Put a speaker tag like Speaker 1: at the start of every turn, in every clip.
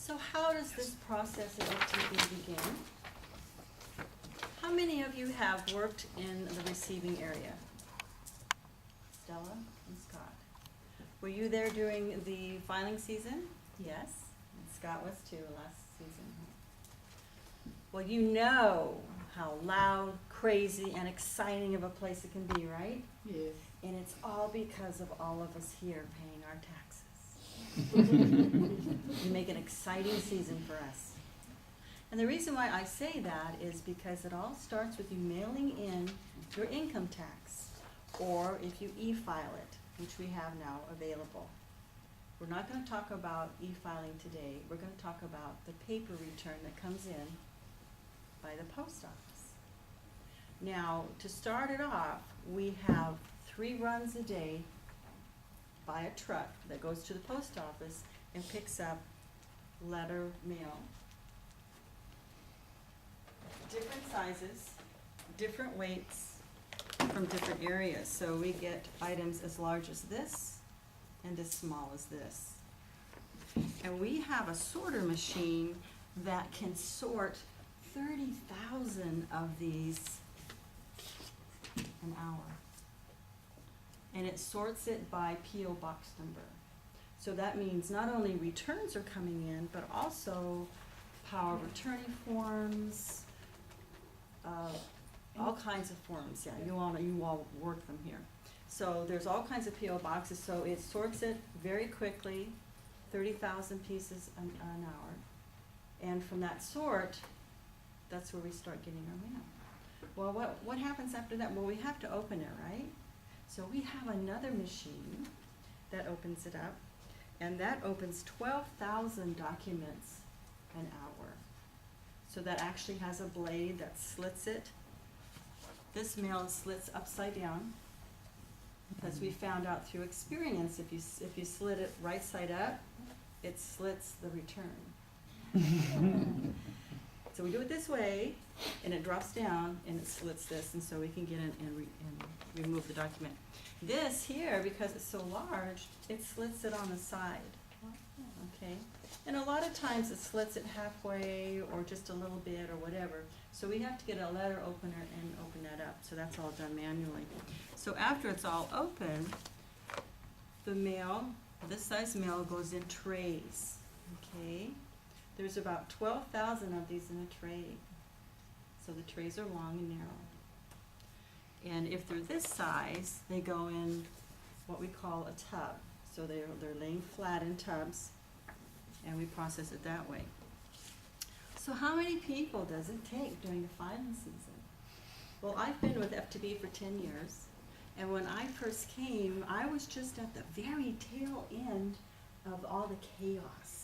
Speaker 1: So how does this process of FTE begin? How many of you have worked in the receiving area? Stella and Scott. Were you there during the filing season? Yes. And Scott was too last season. Well, you know how loud, crazy, and exciting of a place it can be, right?
Speaker 2: Yes.
Speaker 1: And it's all because of all of us here paying our taxes. You make an exciting season for us. And the reason why I say that is because it all starts with you mailing in your income tax, or if you e-file it, which we have now available. We're not going to talk about e-filing today. We're going to talk about the paper return that comes in by the post office. Now, to start it off, we have 3 runs a day by a truck that goes to the post office and picks up letter mail. Different sizes, different weights from different areas. So we get items as large as this and as small as this. And we have a sorter machine that can sort 30,000 of these an hour. And it sorts it by P.O. box number. So that means not only returns are coming in, but also power of attorney forms, all kinds of forms. Yeah, you all work them here. So there's all kinds of P.O. boxes, so it sorts it very quickly, 30,000 pieces an hour. And from that sort, that's where we start getting our mail. Well, what happens after that? Well, we have to open it, right? So we have another machine that opens it up, and that opens 12,000 documents an hour. So that actually has a blade that slits it. This mail slits upside down, because we found out through experience, if you slit it right side up, it slits the return. So we do it this way, and it drops down, and it slits this, and so we can get in and remove the document. This here, because it's so large, it slits it on the side, okay? And a lot of times it slits it halfway, or just a little bit, or whatever. So we have to get a letter opener and open that up, so that's all done manually. So after it's all open, the mail, this size mail goes in trays, okay? There's about 12,000 of these in a tray. So the trays are long and narrow. And if they're this size, they go in what we call a tub. So they're laying flat in tubs, and we process it that way. So how many people does it take during the filing season? Well, I've been with FTB for 10 years, and when I first came, I was just at the very tail end of all the chaos,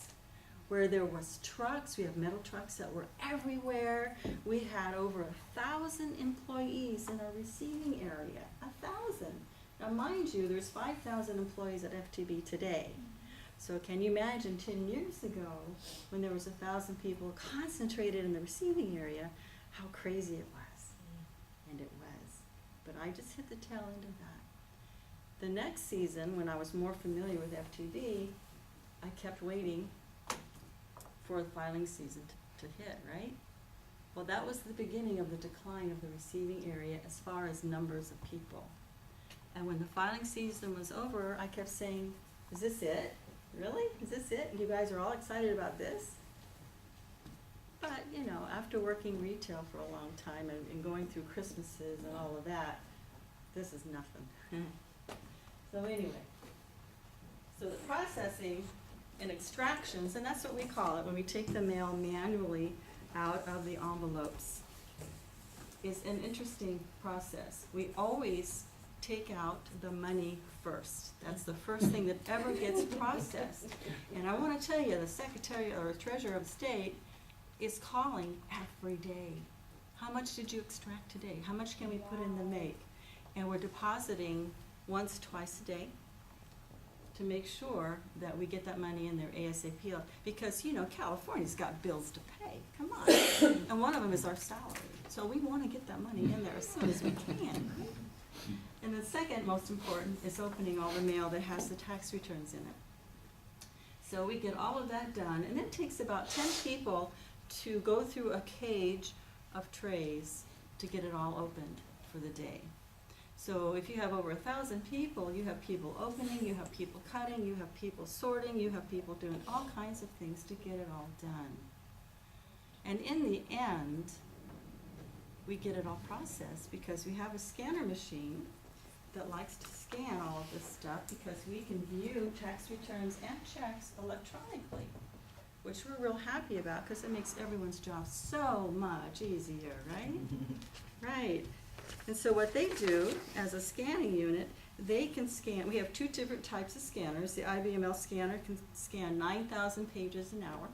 Speaker 1: where there was trucks. We have metal trucks that were everywhere. We had over 1,000 employees in our receiving area, 1,000. Now mind you, there's 5,000 employees at FTB today. So can you imagine 10 years ago, when there was 1,000 people concentrated in the receiving area, how crazy it was? And it was. But I just hit the tail end of that. The next season, when I was more familiar with FTB, I kept waiting for the filing season to hit, right? Well, that was the beginning of the decline of the receiving area as far as numbers of people. And when the filing season was over, I kept saying, is this it? Really? Is this it? You guys are all excited about this? But, you know, after working retail for a long time and going through Christmases and all of that, this is nothing. So anyway, so the processing and extractions, and that's what we call it when we take the mail manually out of the envelopes, is an interesting process. We always take out the money first. That's the first thing that ever gets processed. And I want to tell you, the Secretary or Treasurer of State is calling every day. How much did you extract today? How much can we put in the make? And we're depositing once, twice a day to make sure that we get that money in there ASAP. Because, you know, California's got bills to pay. Come on. And one of them is our salary. So we want to get that money in there as soon as we can. And the second most important is opening all the mail that has the tax returns in it. So we get all of that done, and it takes about 10 people to go through a cage of trays to get it all opened for the day. So if you have over 1,000 people, you have people opening, you have people cutting, you have people sorting, you have people doing all kinds of things to get it all done. And in the end, we get it all processed because we have a scanner machine that likes to scan all of this stuff because we can view tax returns and checks electronically, which we're real happy about because it makes everyone's job so much easier, right? Right. And so what they do as a scanning unit, they can scan, we have 2 different types of scanners. The IBML scanner can scan 9,000 pages an hour.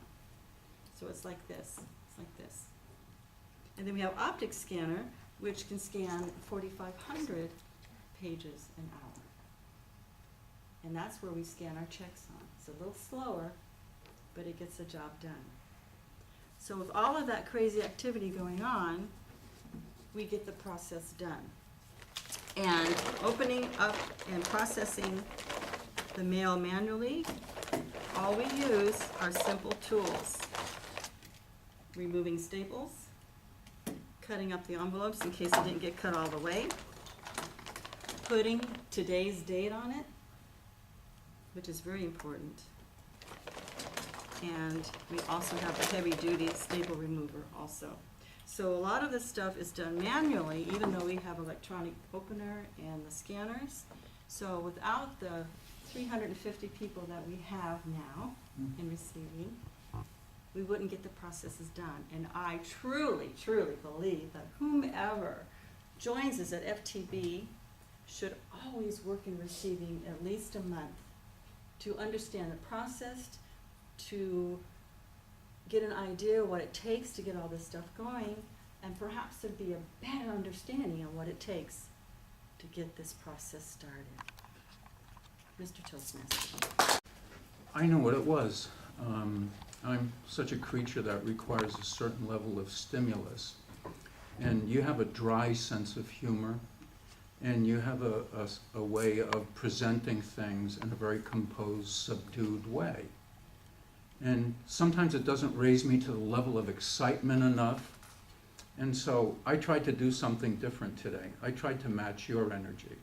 Speaker 1: So it's like this, it's like this. And then we have optic scanner, which can scan 4,500 pages an hour. And that's where we scan our checks on. It's a little slower, but it gets the job done. So with all of that crazy activity going on, we get the process done. And opening up and processing the mail manually, all we use are simple tools. Removing staples, cutting up the envelopes in case it didn't get cut all the way, putting today's date on it, which is very important. And we also have the heavy-duty staple remover also. So a lot of this stuff is done manually, even though we have electronic opener and the scanners. So without the 350 people that we have now in receiving, we wouldn't get the processes done. And I truly, truly believe that whomever joins us at FTB should always work in receiving at least a month to understand the process, to get an idea of what it takes to get all this stuff going, and perhaps there'd be a better understanding of what it takes to get this process started. Mr. Toastmaster.
Speaker 2: I know what it was. I'm such a creature that requires a certain level of stimulus. And you have a dry sense of humor, and you have a way of presenting things in a very composed, subdued way. And sometimes it doesn't raise me to the level of excitement enough. And so I tried to do something different today. I tried to match your energy.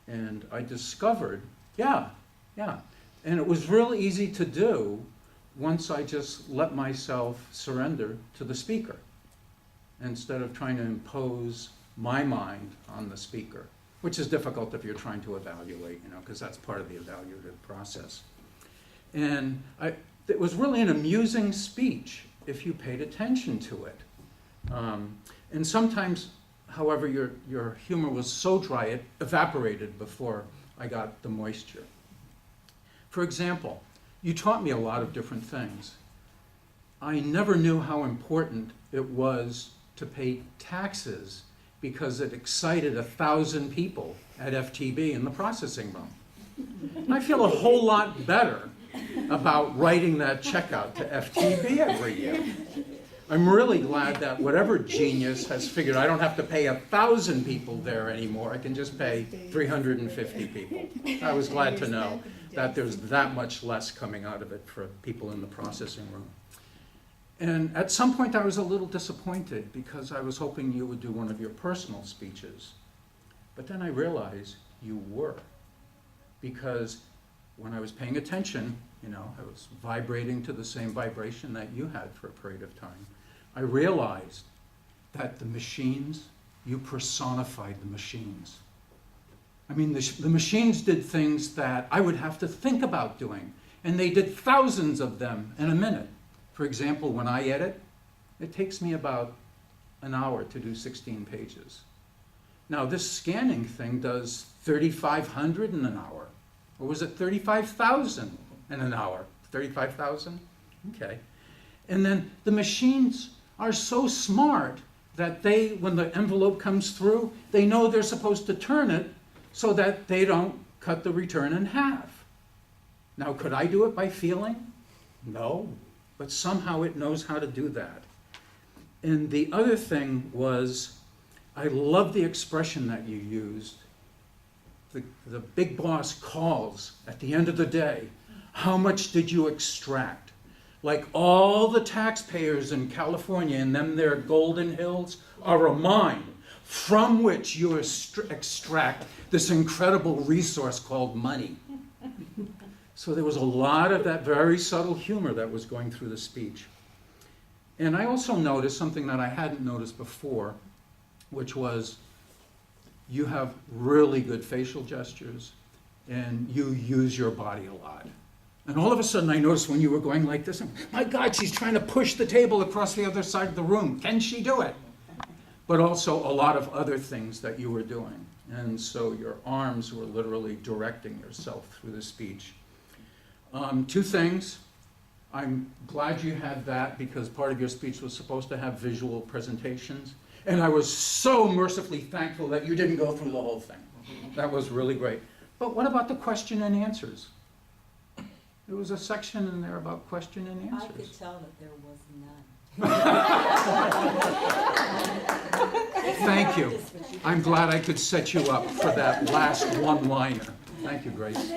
Speaker 2: And I discovered, yeah. And it was real easy to do once I just let myself surrender to the speaker, instead of trying to impose my mind on the speaker, which is difficult if you're trying to evaluate, because that's part of the evaluative process. And it was really an amusing speech if you paid attention to it. And sometimes, however, your humor was so dry it evaporated before I got the moisture. For example, you taught me a lot of different things. I never knew how important it was to pay taxes because it excited 1,000 people at FTB in the processing room. I feel a whole lot better about writing that check out to FTB every year. I'm really glad that whatever genius has figured I don't have to pay 1,000 people there anymore. I can just pay 350 people. I was glad to know that there's that much less coming out of it for people in the processing room. And at some point I was a little disappointed because I was hoping you would do one of your personal speeches. But then I realized you were. Because when I was paying attention, I was vibrating to the same vibration that you had for a period of time. I realized that the machines, you personified the machines. I mean, the machines did things that I would have to think about doing, and they did thousands of them in a minute. For example, when I edit, it takes me about an hour to do 16 pages. Now, this scanning thing does 3,500 in an hour. Or was it 35,000 in an hour? 35,000? Okay. And then the machines are so smart that when the envelope comes through, they know they're supposed to turn it so that they don't cut the return in half. Now, could I do it by feeling? No. But somehow it knows how to do that. And the other thing was, I love the expression that you used. The big boss calls at the end of the day, How much did you extract? Like all the taxpayers in California and them their golden hills are a mine from which you extract this incredible resource called money. So there was a lot of that very subtle humor that was going through the speech. And I also noticed something that I hadn't noticed before, which was you have really good facial gestures and you use your body a lot. And all of a sudden I noticed when you were going like this, my God, she's trying to push the table across the other side of the room. Can she do it? But also a lot of other things that you were doing. And so your arms were literally directing yourself through the speech. Two things. I'm glad you had that because part of your speech was supposed to have visual presentations. And I was so mercifully thankful that you didn't go through the whole thing. That was really great. But what about the question and answers? There was a section in there about question and answers.
Speaker 1: I could tell that there was none.
Speaker 2: Thank you. I'm glad I could set you up for that last one-liner. Thank you, Grace.